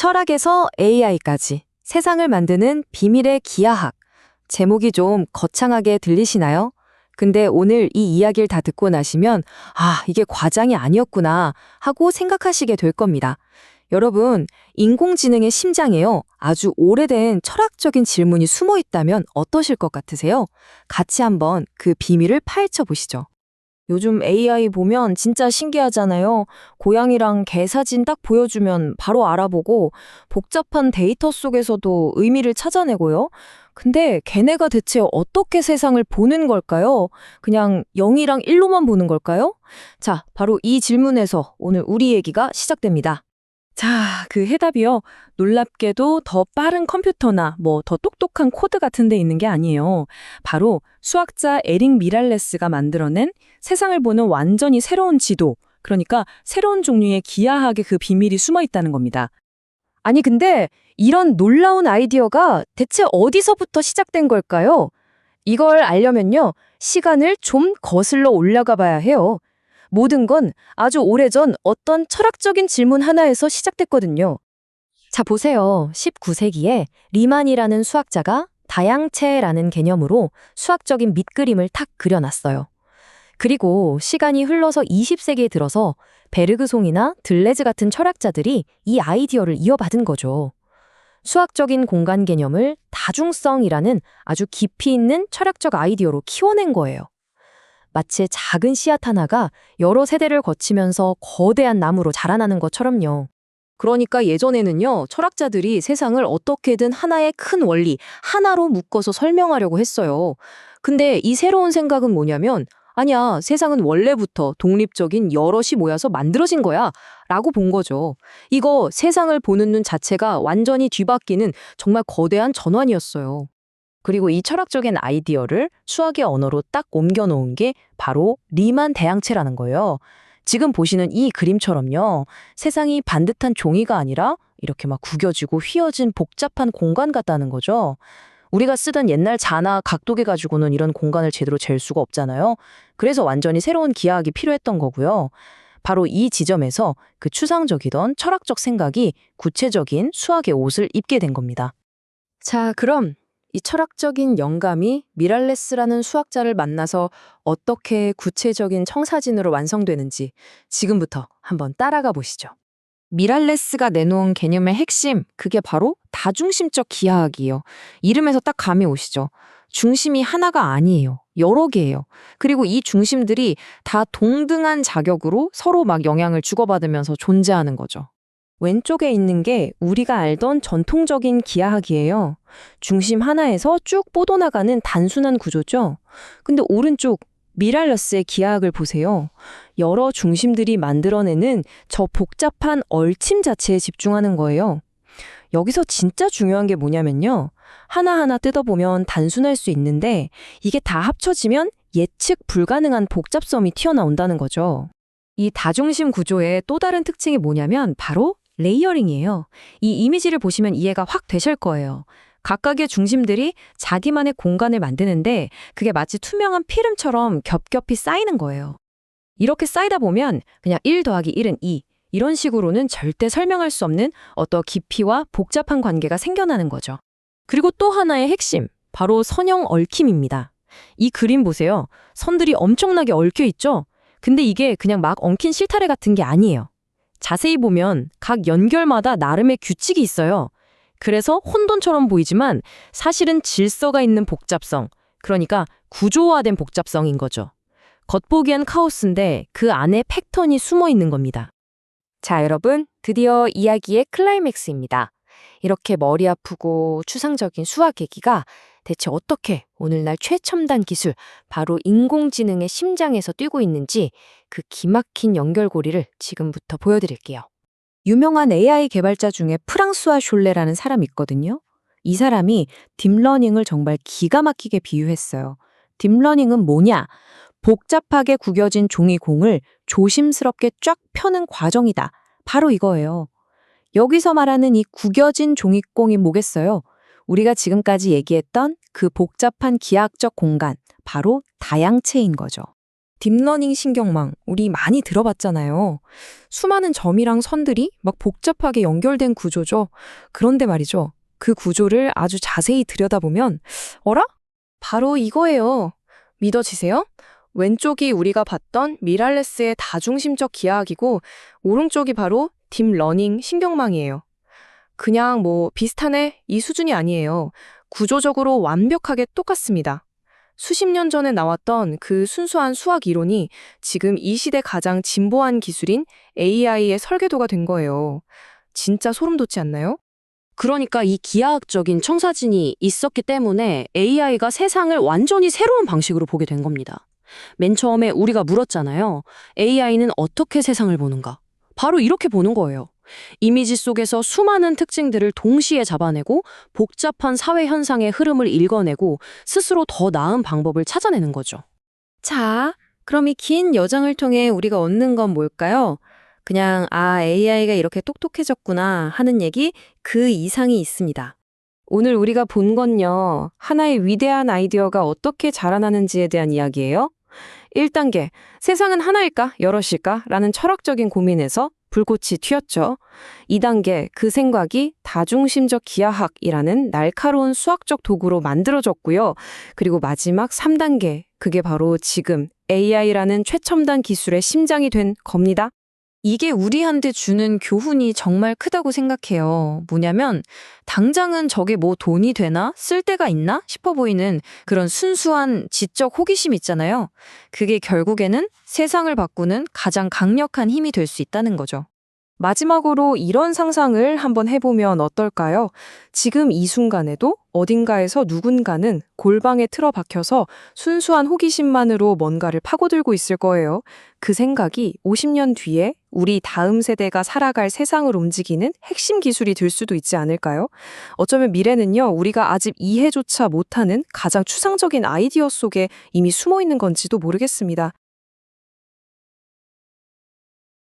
철학에서 AI까지 세상을 만드는 비밀의 기하학. 제목이 좀 거창하게 들리시나요? 근데 오늘 이 이야기를 다 듣고 나시면 이게 과장이 아니었구나 하고 생각하시게 될 겁니다. 여러분, 인공지능의 심장에요. 아주 오래된 철학적인 질문이 숨어 있다면 어떠실 것 같으세요? 같이 한번 그 비밀을 파헤쳐 보시죠. 요즘 AI 보면 진짜 신기하잖아요. 고양이랑 개 사진 딱 보여주면 바로 알아보고 복잡한 데이터 속에서도 의미를 찾아내고요. 근데 걔네가 대체 어떻게 세상을 보는 걸까요? 그냥 0이랑 1로만 보는 걸까요? 자, 바로 이 질문에서 오늘 우리 얘기가 시작됩니다. 자, 그 해답이요. 놀랍게도 더 빠른 컴퓨터나 더 똑똑한 코드 같은 데 있는 게 아니에요. 바로 수학자 에릭 미랄레스가 만들어낸 세상을 보는 완전히 새로운 지도, 그러니까 새로운 종류의 기하학의 그 비밀이 숨어 있다는 겁니다. 아니, 근데 이런 놀라운 아이디어가 대체 어디서부터 시작된 걸까요? 이걸 알려면요, 시간을 좀 거슬러 올라가 봐야 해요. 모든 건 아주 오래전 어떤 철학적인 질문 하나에서 시작됐거든요. 자, 보세요. 19세기에 리만이라는 수학자가 다양체라는 개념으로 수학적인 밑그림을 탁 그려놨어요. 그리고 시간이 흘러서 20세기에 들어서 베르그송이나 들레즈 같은 철학자들이 이 아이디어를 이어받은 거죠. 수학적인 공간 개념을 다중성이라는 아주 깊이 있는 철학적 아이디어로 키워낸 거예요. 마치 작은 씨앗 하나가 여러 세대를 거치면서 거대한 나무로 자라나는 것처럼요. 그러니까 예전에는요, 철학자들이 세상을 어떻게든 하나의 큰 원리, 하나로 묶어서 설명하려고 했어요. 근데 이 새로운 생각은 뭐냐면, 아니야, 세상은 원래부터 독립적인 여럿이 모여서 만들어진 거야 라고 본 거죠. 이거 세상을 보는 눈 자체가 완전히 뒤바뀌는 정말 거대한 전환이었어요. 그리고 이 철학적인 아이디어를 수학의 언어로 딱 옮겨놓은 게 바로 리만 대항체라는 거예요. 지금 보시는 이 그림처럼요, 세상이 반듯한 종이가 아니라 이렇게 막 구겨지고 휘어진 복잡한 공간 같다는 거죠. 우리가 쓰던 옛날 자나 각도기 가지고는 이런 공간을 제대로 잴 수가 없잖아요. 그래서 완전히 새로운 기하학이 필요했던 거고요. 바로 이 지점에서 그 추상적이던 철학적 생각이 구체적인 수학의 옷을 입게 된 겁니다. 자, 그럼 이 철학적인 영감이 미랄레스라는 수학자를 만나서 어떻게 구체적인 청사진으로 완성되는지 지금부터 한번 따라가 보시죠. 미랄레스가 내놓은 개념의 핵심, 그게 바로 다중심적 기하학이에요. 이름에서 딱 감이 오시죠? 중심이 하나가 아니에요. 여러 개예요. 그리고 이 중심들이 다 동등한 자격으로 서로 막 영향을 주고받으면서 존재하는 거죠. 왼쪽에 있는 게 우리가 알던 전통적인 기하학이에요. 중심 하나에서 쭉 뻗어나가는 단순한 구조죠. 근데 오른쪽 미랄레스의 기하학을 보세요. 여러 중심들이 만들어내는 저 복잡한 얼침 자체에 집중하는 거예요. 여기서 진짜 중요한 게 뭐냐면요, 하나하나 뜯어보면 단순할 수 있는데 이게 다 합쳐지면 예측 불가능한 복잡성이 튀어나온다는 거죠. 이 다중심 구조의 또 다른 특징이 뭐냐면 바로 레이어링이에요. 이 이미지를 보시면 이해가 확 되실 거예요. 각각의 중심들이 자기만의 공간을 만드는데 그게 마치 투명한 필름처럼 겹겹이 쌓이는 거예요. 이렇게 쌓이다 보면 그냥 1 더하기 1은 2, 이런 식으로는 절대 설명할 수 없는 어떤 깊이와 복잡한 관계가 생겨나는 거죠. 그리고 또 하나의 핵심, 바로 선형 얽힘입니다. 이 그림 보세요. 선들이 엄청나게 얽혀 있죠? 근데 이게 그냥 막 엉킨 실타래 같은 게 아니에요. 자세히 보면 각 연결마다 나름의 규칙이 있어요. 그래서 혼돈처럼 보이지만 사실은 질서가 있는 복잡성, 그러니까 구조화된 복잡성인 거죠. 겉보기엔 카오스인데 그 안에 패턴이 숨어 있는 겁니다. 자, 여러분, 드디어 이야기의 클라이맥스입니다. 이렇게 머리 아프고 추상적인 수학 얘기가 대체 어떻게 오늘날 최첨단 기술, 바로 인공지능의 심장에서 뛰고 있는지 그 기막힌 연결고리를 지금부터 보여드릴게요. 유명한 AI 개발자 중에 프랑수아 숄레라는 사람이 있거든요. 이 사람이 딥러닝을 정말 기가 막히게 비유했어요. 딥러닝은 뭐냐? 복잡하게 구겨진 종이공을 조심스럽게 쫙 펴는 과정이다. 바로 이거예요. 여기서 말하는 이 구겨진 종이공이 뭐겠어요? 우리가 지금까지 얘기했던 그 복잡한 기하학적 공간, 바로 다양체인 거죠. 딥러닝 신경망, 우리 많이 들어봤잖아요. 수많은 점이랑 선들이 막 복잡하게 연결된 구조죠. 그런데 말이죠. 그 구조를 아주 자세히 들여다보면, 어라? 바로 이거예요. 믿어지세요? 왼쪽이 우리가 봤던 미랄레스의 다중심적 기하학이고, 오른쪽이 바로 딥러닝 신경망이에요. 그냥 뭐 비슷하네 이 수준이 아니에요. 구조적으로 완벽하게 똑같습니다. 수십 년 전에 나왔던 그 순수한 수학 이론이 지금 이 시대 가장 진보한 기술인 AI의 설계도가 된 거예요. 진짜 소름 돋지 않나요? 그러니까 이 기하학적인 청사진이 있었기 때문에 AI가 세상을 완전히 새로운 방식으로 보게 된 겁니다. 맨 처음에 우리가 물었잖아요. AI는 어떻게 세상을 보는가? 바로 이렇게 보는 거예요. 이미지 속에서 수많은 특징들을 동시에 잡아내고 복잡한 사회 현상의 흐름을 읽어내고 스스로 더 나은 방법을 찾아내는 거죠. 자, 그럼 이 긴 여정을 통해 우리가 얻는 건 뭘까요? 그냥 AI가 이렇게 똑똑해졌구나 하는 얘기 그 이상이 있습니다. 오늘 우리가 본 건요. 하나의 위대한 아이디어가 어떻게 자라나는지에 대한 이야기예요. 1단계, 세상은 하나일까, 여럿일까? 라는 철학적인 고민에서 불꽃이 튀었죠. 2단계, 그 생각이 다중심적 기하학이라는 날카로운 수학적 도구로 만들어졌고요. 그리고 마지막 3단계, 그게 바로 지금 AI라는 최첨단 기술의 심장이 된 겁니다. 이게 우리한테 주는 교훈이 정말 크다고 생각해요. 뭐냐면 당장은 저게 뭐 돈이 되나? 쓸데가 있나? 싶어 보이는 그런 순수한 지적 호기심 있잖아요. 그게 결국에는 세상을 바꾸는 가장 강력한 힘이 될 수 있다는 거죠. 마지막으로 이런 상상을 한번 해보면 어떨까요? 지금 이 순간에도 어딘가에서 누군가는 골방에 틀어박혀서 순수한 호기심만으로 뭔가를 파고들고 있을 거예요. 그 생각이 50년 뒤에 우리 다음 세대가 살아갈 세상을 움직이는 핵심 기술이 될 수도 있지 않을까요? 어쩌면 미래는요, 우리가 아직 이해조차 못하는 가장 추상적인 아이디어 속에 이미 숨어 있는 건지도 모르겠습니다.